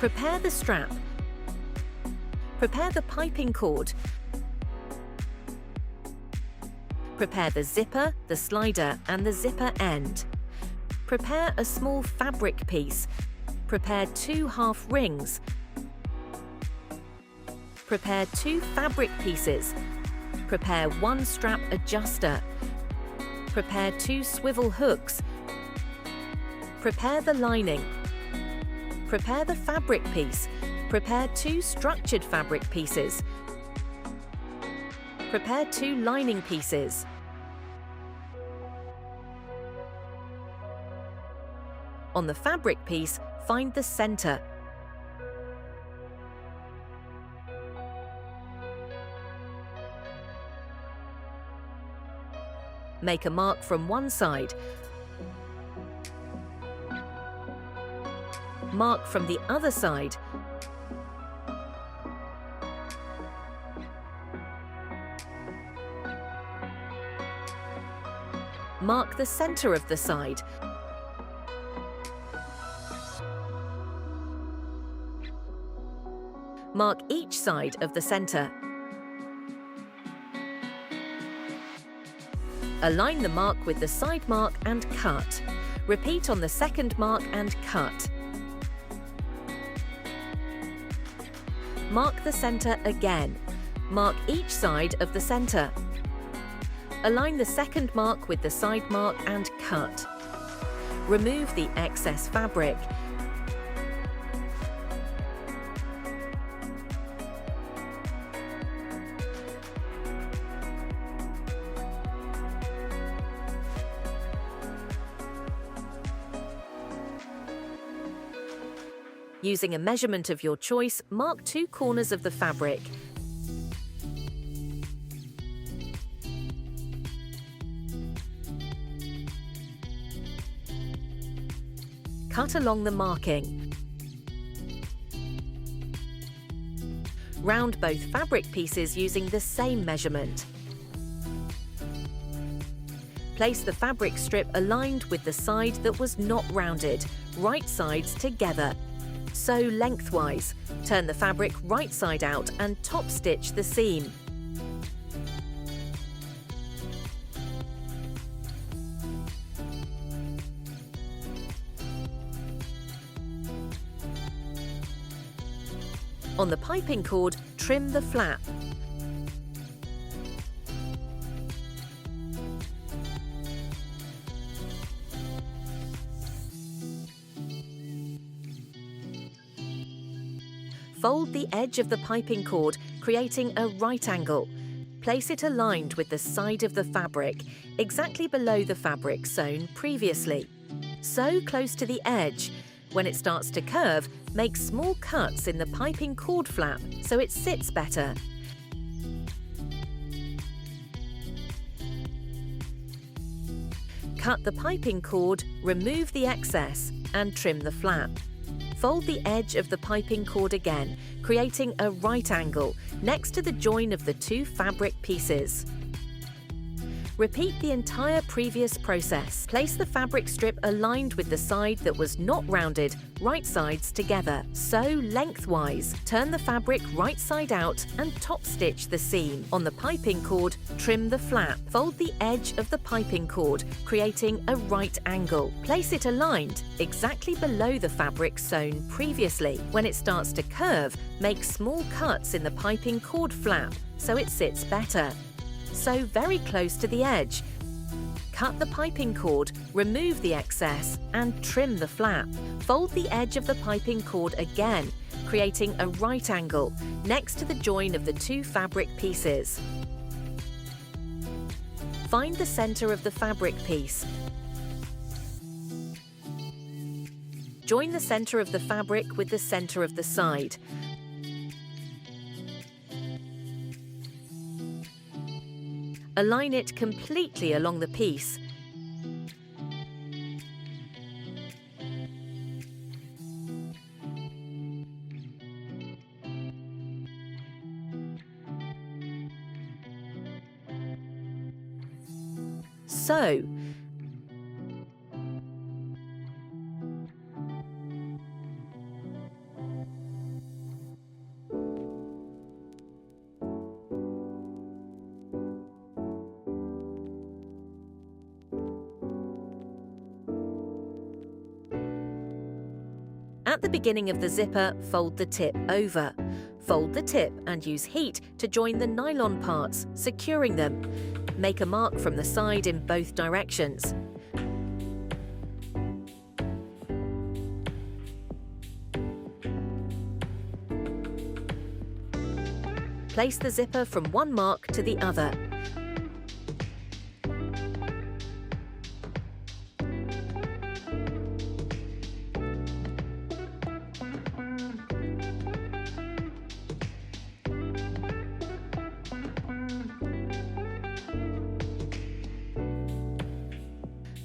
Prepare the strap. Prepare the piping cord. Prepare the zipper, the slider, and the zipper end. Prepare a small fabric piece. Prepare 2 half rings. Prepare 2 fabric pieces. Prepare 1 strap adjuster. Prepare 2 swivel hooks. Prepare the lining. Prepare the fabric piece. Prepare 2 structured fabric pieces. Prepare 2 lining pieces. On the fabric piece, find the center. Make a mark from one side. Mark from the other side. Mark the center of the side. Mark each side of the center. Align the mark with the side mark and cut. Repeat on the second mark and cut. Mark the center again. Mark each side of the center. Align the second mark with the side mark and cut. Remove the excess fabric. Using a measurement of your choice, mark 2 corners of the fabric. Cut along the marking. Round both fabric pieces using the same measurement. Place the fabric strip aligned with the side that was not rounded, right sides together. Sew lengthwise. Turn the fabric right side out and top stitch the seam. On the piping cord, trim the flap. Fold the edge of the piping cord, creating a right angle. Place it aligned with the side of the fabric, exactly below the fabric sewn previously. Sew close to the edge. When it starts to curve, make small cuts in the piping cord flap so it sits better. Cut the piping cord, remove the excess, and trim the flap. Fold the edge of the piping cord again, creating a right angle next to the join of the 2 fabric pieces. Repeat the entire previous process. Place the fabric strip aligned with the side that was not rounded, right sides together. Sew lengthwise. Turn the fabric right side out and top stitch the seam. On the piping cord, trim the flap. Fold the edge of the piping cord, creating a right angle. Place it aligned, exactly below the fabric sewn previously. When it starts to curve, make small cuts in the piping cord flap so it sits better. Sew very close to the edge. Cut the piping cord, remove the excess, and trim the flap. Fold the edge of the piping cord again, creating a right angle next to the join of the 2 fabric pieces. Find the center of the fabric piece. Join the center of the fabric with the center of the side. Align it completely along the piece. Sew. At the beginning of the zipper, fold the tip over. Fold the tip and use heat to join the nylon parts, securing them. Make a mark from the side in both directions. Place the zipper from one mark to the other.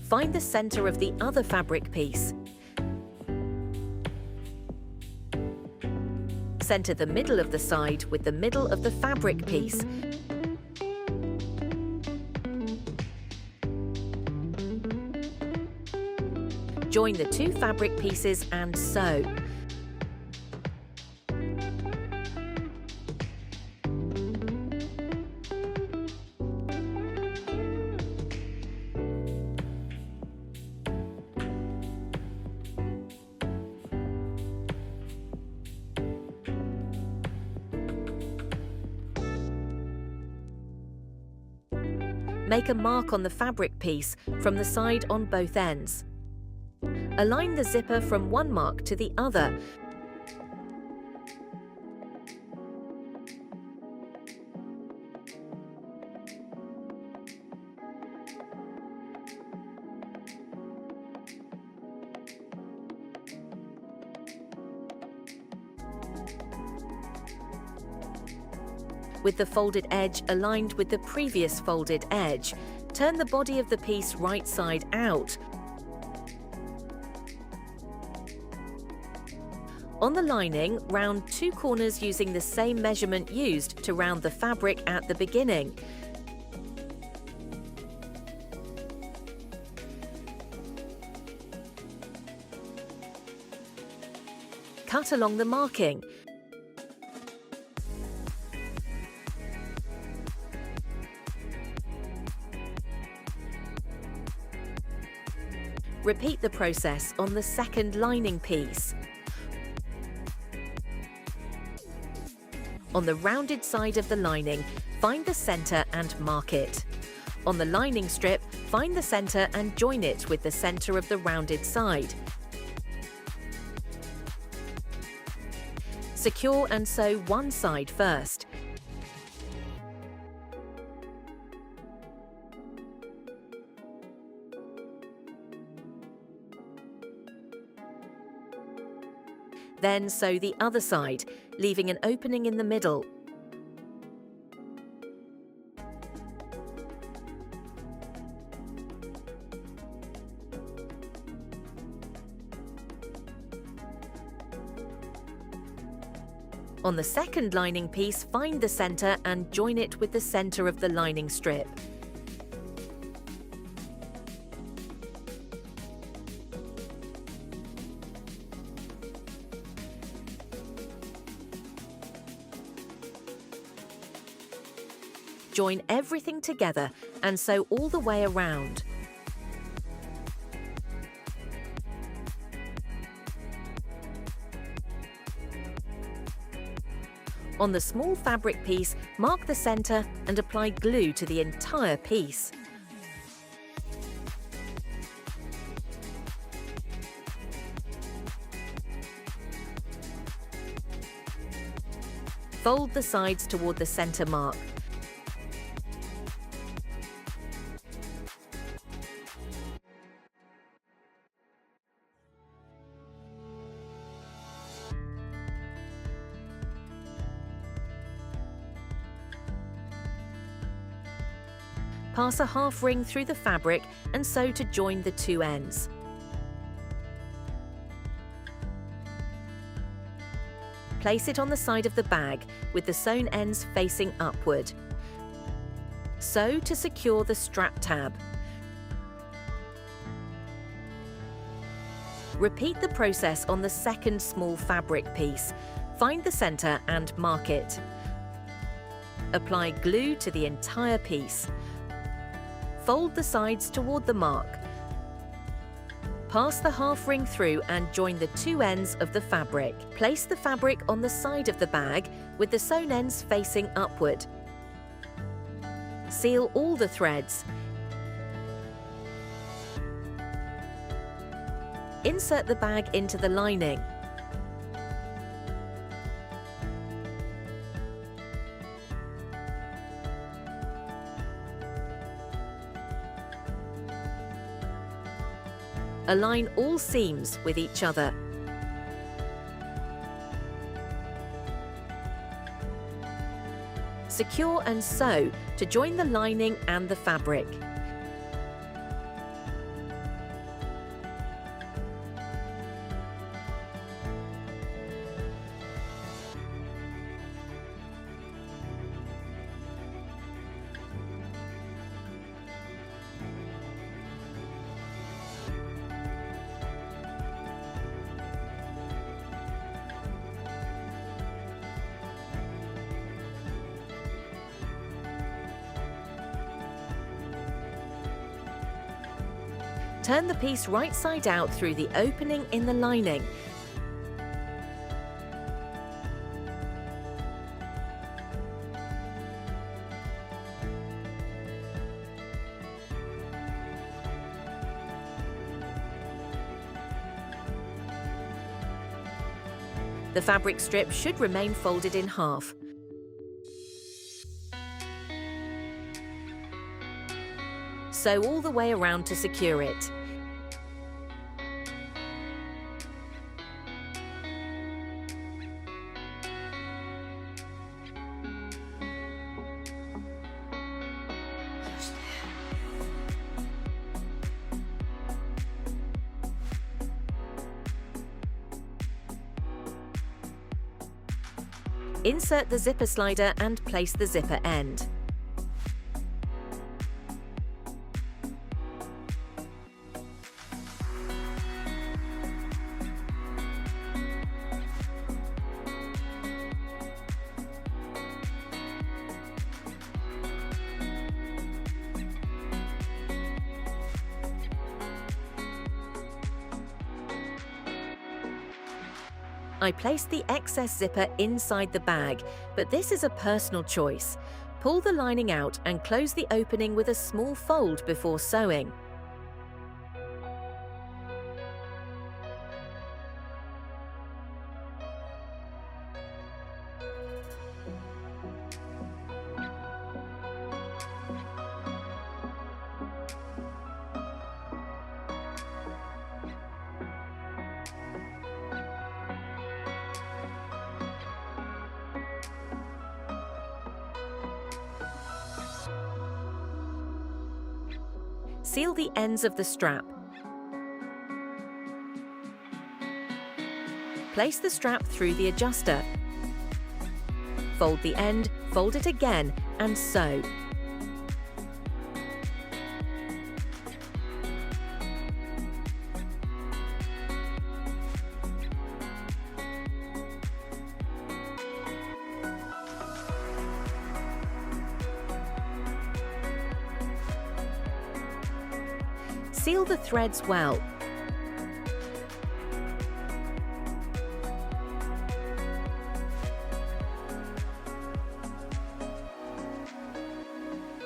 Find the center of the other fabric piece. Center the middle of the side with the middle of the fabric piece. Join the two fabric pieces and sew. Make a mark on the fabric piece from the side on both ends. Align the zipper from one mark to the other. With the folded edge aligned with the previous folded edge, turn the body of the piece right side out. On the lining, round two corners using the same measurement used to round the fabric at the beginning. Cut along the marking. Repeat the process on the second lining piece. On the rounded side of the lining, find the center and mark it. On the lining strip, find the center and join it with the center of the rounded side. Secure and sew one side first. Then sew the other side, leaving an opening in the middle. On the second lining piece, find the center and join it with the center of the lining strip. Join everything together and sew all the way around. On the small fabric piece, mark the center and apply glue to the entire piece. Fold the sides toward the center mark. Pass a half ring through the fabric and sew to join the two ends. Place it on the side of the bag with the sewn ends facing upward. Sew to secure the strap tab. Repeat the process on the second small fabric piece. Find the center and mark it. Apply glue to the entire piece. Fold the sides toward the mark. Pass the half ring through and join the two ends of the fabric. Place the fabric on the side of the bag with the sewn ends facing upward. Seal all the threads. Insert the bag into the lining. Align all seams with each other. Secure and sew to join the lining and the fabric. Turn the piece right side out through the opening in the lining. The fabric strip should remain folded in half. Sew all the way around to secure it. Insert the zipper slider and place the zipper end. I placed the excess zipper inside the bag, but this is a personal choice. Pull the lining out and close the opening with a small fold before sewing. Seal the ends of the strap. Place the strap through the adjuster. Fold the end, fold it again, and sew. Seal the threads well.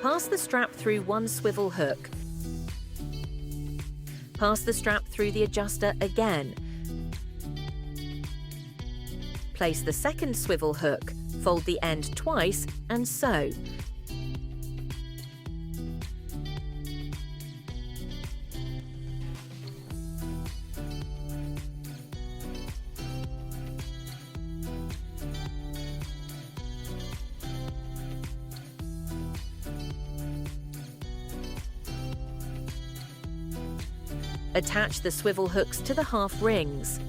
Pass the strap through one swivel hook. Pass the strap through the adjuster again. Place the second swivel hook, fold the end twice and sew. Attach the swivel hooks to the half rings.